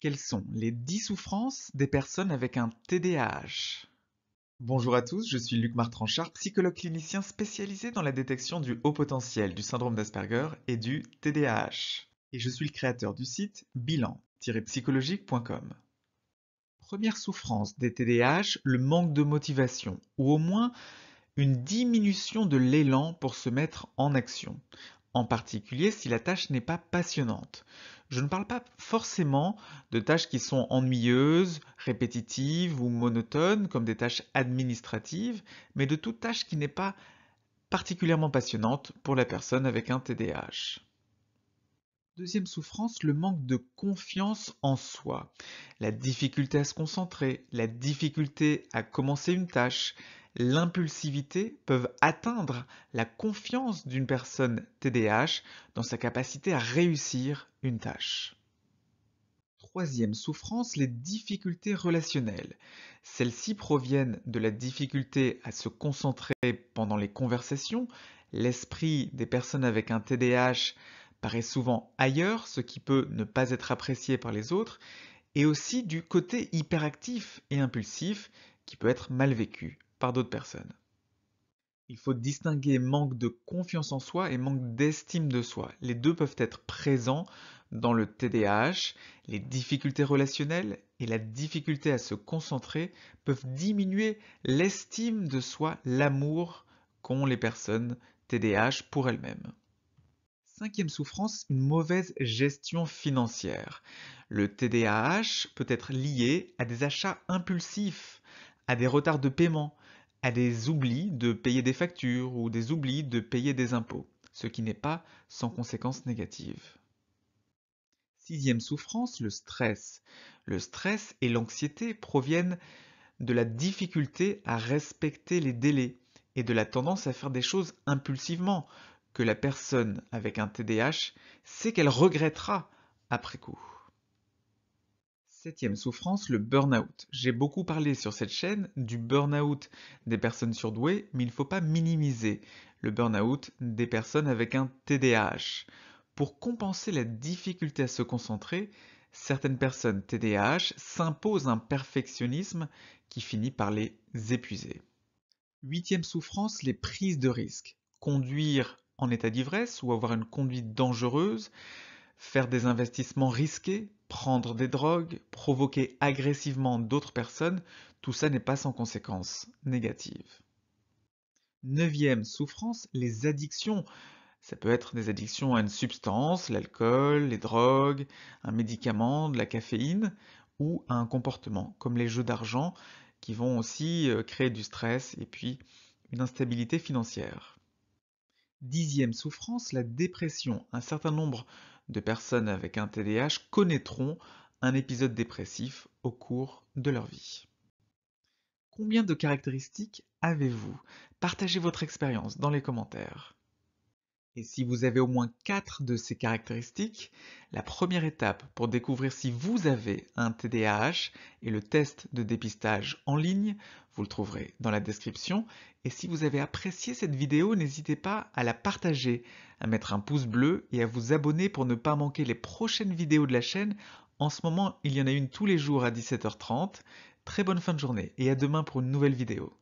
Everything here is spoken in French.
Quelles sont les 10 souffrances des personnes avec un TDAH? Bonjour à tous, je suis Luc Martranchard, psychologue clinicien spécialisé dans la détection du haut potentiel, du syndrome d'Asperger et du TDAH. Et je suis le créateur du site bilan-psychologique.com. Première souffrance des TDAH, le manque de motivation, ou au moins une diminution de l'élan pour se mettre en action, en particulier si la tâche n'est pas passionnante. Je ne parle pas forcément de tâches qui sont ennuyeuses, répétitives ou monotones, comme des tâches administratives, mais de toute tâche qui n'est pas particulièrement passionnante pour la personne avec un TDAH. Deuxième souffrance, le manque de confiance en soi. La difficulté à se concentrer, la difficulté à commencer une tâche, l'impulsivité peuvent atteindre la confiance d'une personne TDAH dans sa capacité à réussir une tâche. Troisième souffrance, les difficultés relationnelles. Celles-ci proviennent de la difficulté à se concentrer pendant les conversations. L'esprit des personnes avec un TDAH paraît souvent ailleurs, ce qui peut ne pas être apprécié par les autres, et aussi du côté hyperactif et impulsif qui peut être mal vécu par d'autres personnes. Il faut distinguer manque de confiance en soi et manque d'estime de soi. Les deux peuvent être présents dans le TDAH. Les difficultés relationnelles et la difficulté à se concentrer peuvent diminuer l'estime de soi, l'amour qu'ont les personnes TDAH pour elles-mêmes. Cinquième souffrance, une mauvaise gestion financière. Le TDAH peut être lié à des achats impulsifs, à des retards de paiement, à des oublis de payer des factures ou des oublis de payer des impôts, ce qui n'est pas sans conséquences négatives. Sixième souffrance, le stress. Le stress et l'anxiété proviennent de la difficulté à respecter les délais et de la tendance à faire des choses impulsivement, que la personne avec un TDAH sait qu'elle regrettera après coup. Septième souffrance, le burn-out. J'ai beaucoup parlé sur cette chaîne du burn-out des personnes surdouées, mais il ne faut pas minimiser le burn-out des personnes avec un TDAH. Pour compenser la difficulté à se concentrer, certaines personnes TDAH s'imposent un perfectionnisme qui finit par les épuiser. Huitième souffrance, les prises de risques. Conduire en état d'ivresse ou avoir une conduite dangereuse, faire des investissements risqués, prendre des drogues, provoquer agressivement d'autres personnes, tout ça n'est pas sans conséquences négatives. Neuvième souffrance, les addictions. Ça peut être des addictions à une substance, l'alcool, les drogues, un médicament, de la caféine, ou à un comportement, comme les jeux d'argent, qui vont aussi créer du stress et puis une instabilité financière. Dixième souffrance, la dépression. Un certain nombre de personnes avec un TDAH connaîtront un épisode dépressif au cours de leur vie. Combien de caractéristiques avez-vous? Partagez votre expérience dans les commentaires. Et si vous avez au moins 4 de ces caractéristiques, la première étape pour découvrir si vous avez un TDAH est le test de dépistage en ligne, vous le trouverez dans la description. Et si vous avez apprécié cette vidéo, n'hésitez pas à la partager, à mettre un pouce bleu et à vous abonner pour ne pas manquer les prochaines vidéos de la chaîne. En ce moment, il y en a une tous les jours à 17h30. Très bonne fin de journée et à demain pour une nouvelle vidéo.